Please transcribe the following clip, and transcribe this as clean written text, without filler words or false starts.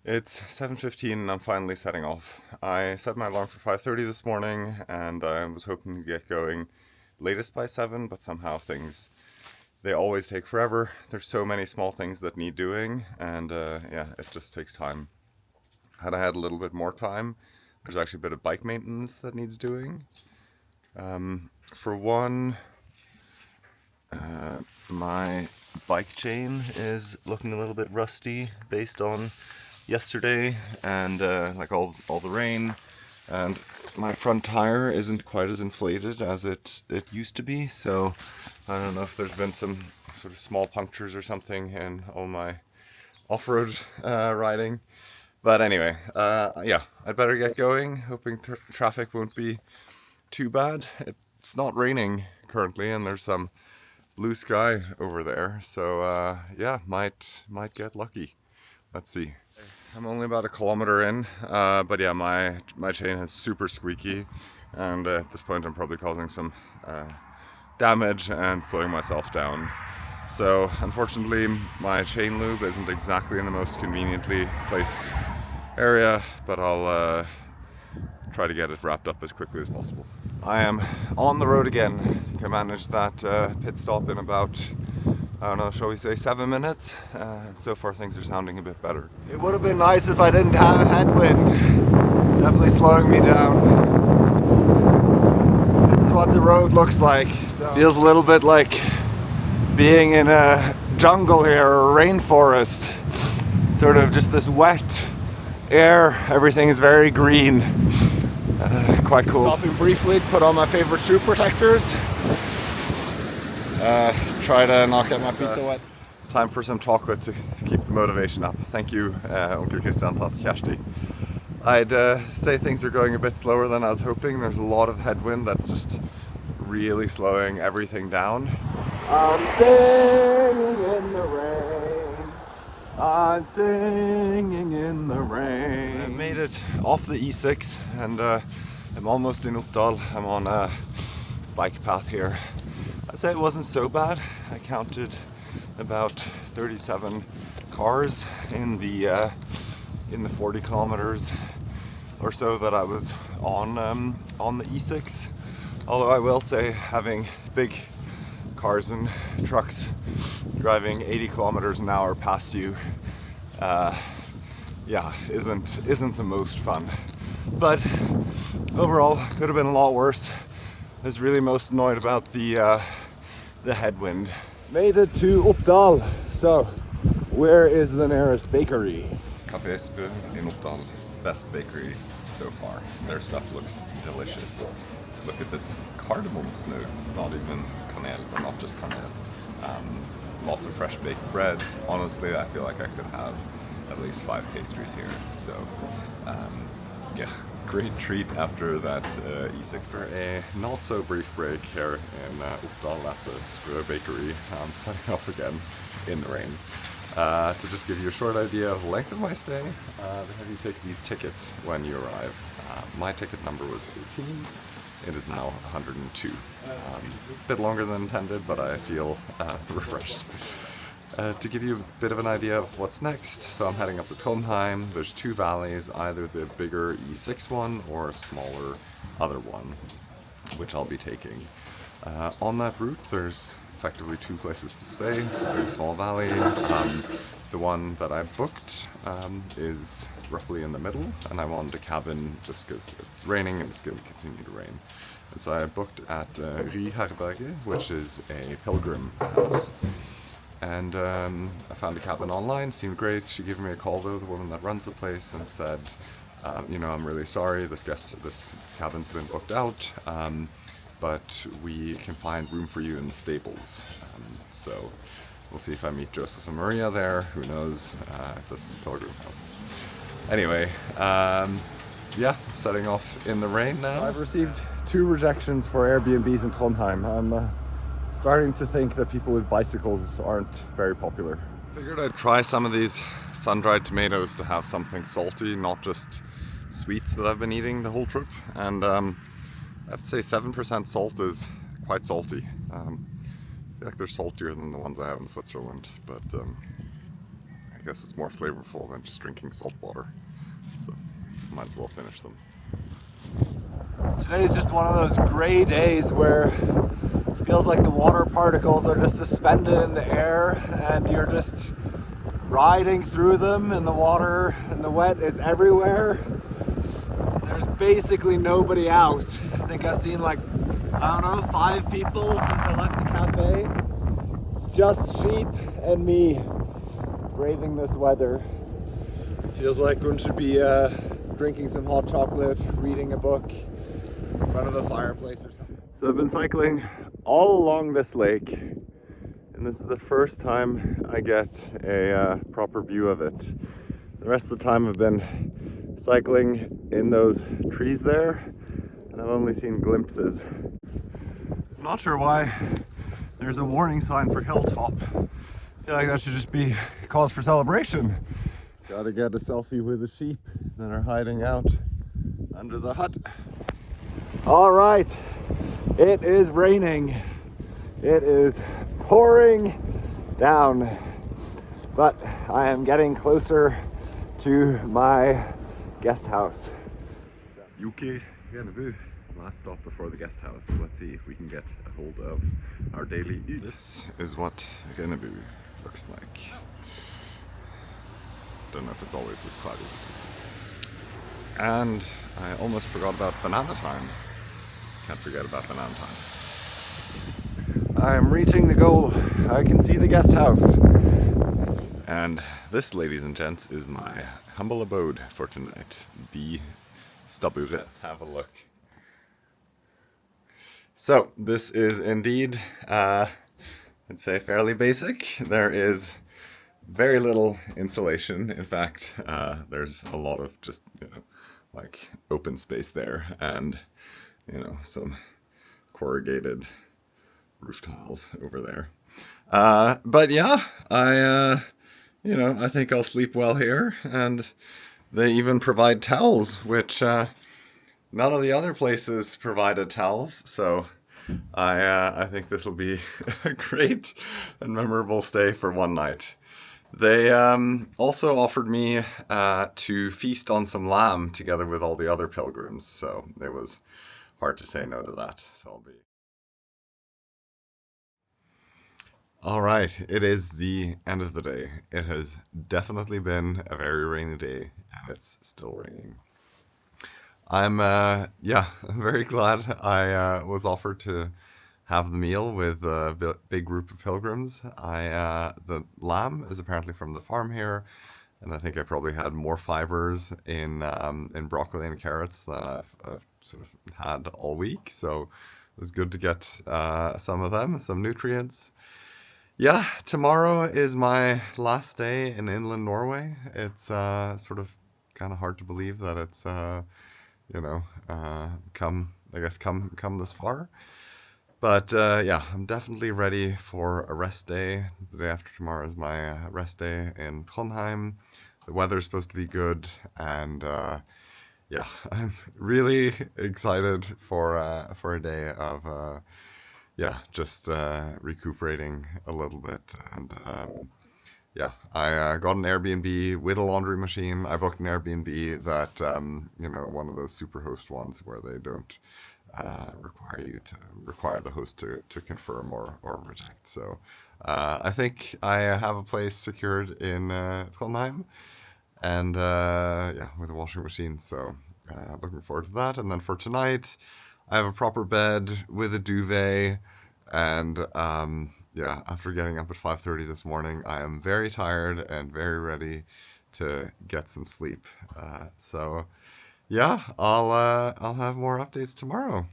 It's 7:15 and I'm finally setting off. I set my alarm for 5:30 this morning and I was hoping to get going latest by 7, but somehow they always take forever. There's so many small things that need doing and yeah, it just takes time. Had I had a little bit more time, there's actually a bit of bike maintenance that needs doing. For one, my bike chain is looking a little bit rusty based on yesterday and like all the rain, and my front tire isn't quite as inflated as it used to be, so I don't know if there's been some sort of small punctures or something in all my off-road riding. But anyway, yeah, I'd better get going, hoping traffic won't be too bad. It's not raining currently and there's some blue sky over there, so yeah, might get lucky. Let's see. I'm only about a kilometer in, but yeah, my chain is super squeaky, and at this point I'm probably causing some damage and slowing myself down. So unfortunately, my chain lube isn't exactly in the most conveniently placed area, but I'll try to get it wrapped up as quickly as possible. I am on the road again. I think I managed that pit stop in about, I don't know, shall we say 7 minutes? So far things are sounding a bit better. It would have been nice if I didn't have a headwind. Definitely slowing me down. This is what the road looks like. So feels a little bit like being in a jungle here or a rainforest. Sort of just this wet air, everything is very green. Quite cool. Stopping briefly, put on my favorite shoe protectors. Try to not get my feet so wet. Time for some chocolate to keep the motivation up. Thank you, Onkel Christian, Tante Kjersti. I'd say things are going a bit slower than I was hoping. There's a lot of headwind that's just really slowing everything down. I'm singing in the rain. I'm singing in the rain. I made it off the E6 and I'm almost in Uppdal. I'm on a bike path here. I'd say it wasn't so bad. I counted about 37 cars in the 40 kilometers or so that I was on the E6. Although I will say, having big cars and trucks driving 80 kilometers an hour past you, yeah, isn't the most fun. But overall, could have been a lot worse. I was really most annoyed about the headwind. Made it to Uppdal. So, where is the nearest bakery? Café Esbø in Uppdal. Best bakery so far. Their stuff looks delicious. Look at this cardamom snow, not even kanel, or not just kanel. Lots of fresh baked bread. Honestly, I feel like I could have at least 5 pastries here. So, yeah, great treat after that E6. For a not so brief break here in Uppdal at the Sprø Bakery. I'm setting off again in the rain. To just give you a short idea of the length of my stay, they have you take these tickets when you arrive. My ticket number was 18. It is now 102. A bit longer than intended, but I feel refreshed. To give you a bit of an idea of what's next, so I'm heading up to Trondheim. There's 2 valleys, either the bigger E6 one or a smaller other one, which I'll be taking. On that route, there's effectively 2 places to stay. It's a big small valley. The one that I booked is roughly in the middle, and I wanted a cabin just because it's raining and it's going to continue to rain. And so I booked at Ryherberget, which is a pilgrim house. And I found a cabin online, seemed great. She gave me a call though, the woman that runs the place, and said, you know, I'm really sorry, this cabin's been booked out, but we can find room for you in the stables. So we'll see if I meet Joseph and Maria there, who knows, this pilgrim house. Anyway, yeah, setting off in the rain now. I've received 2 rejections for Airbnbs in Trondheim. I'm starting to think that people with bicycles aren't very popular. Figured I'd try some of these sun-dried tomatoes to have something salty, not just sweets that I've been eating the whole trip. And I have to say 7% salt is quite salty. I feel like they're saltier than the ones I have in Switzerland, but I guess it's more flavorful than just drinking salt water. So might as well finish them. Today is just one of those gray days where it feels like the water particles are just suspended in the air and you're just riding through them in the water, and the wet is everywhere. There's basically nobody out. I think I've seen like, I don't know, 5 people since I left the cafe. It's just sheep and me braving this weather. Feels like one should be drinking some hot chocolate, reading a book in front of a fireplace or something. So I've been cycling all along this lake, and this is the first time I get a proper view of it. The rest of the time I've been cycling in those trees there, and I've only seen glimpses. I'm not sure why there's a warning sign for hilltop. I feel like that should just be cause for celebration. Gotta get a selfie with the sheep that are hiding out under the hut. All right, it is raining. It is pouring down, but I am getting closer to my guest house. Yuki, last stop before the guest house. Let's see if we can get a hold of our daily eat. This is what Hjerkinn looks like. Don't know if it's always this cloudy. And I almost forgot about banana time. Can't forget about banana time. I'm reaching the goal. I can see the guest house. And this, ladies and gents, is my humble abode for tonight. The Stabburet. Let's have a look. So this is indeed, I'd say, fairly basic. There is very little insulation. In fact, there's a lot of just, like open space there, and some corrugated roof tiles over there. But yeah, I think I'll sleep well here, and they even provide towels, which none of the other places provided towels, so I think this will be a great and memorable stay for one night. They also offered me to feast on some lamb together with all the other pilgrims, so it was hard to say no to that. So I'll be... All right, it is the end of the day. It has definitely been a very rainy day, and it's still raining. I'm very glad I was offered to have the meal with a big group of pilgrims. The lamb is apparently from the farm here, and I think I probably had more fibers in broccoli and carrots than I've sort of had all week. So it was good to get some of them, some nutrients. Yeah, tomorrow is my last day in inland Norway. It's sort of kind of hard to believe that it's come this far. But yeah, I'm definitely ready for a rest day. The day after tomorrow is my rest day in Trondheim. The weather's supposed to be good, and yeah, I'm really excited for a day of just recuperating a little bit. And yeah, I got an Airbnb with a laundry machine. I booked an Airbnb that one of those superhost ones where they don't require the host to confirm or reject. So I think I have a place secured in Trondheim, and with a washing machine. So looking forward to that. And then for tonight, I have a proper bed with a duvet, and after getting up at 5:30 this morning, I am very tired and very ready to get some sleep. So yeah, I'll have more updates tomorrow.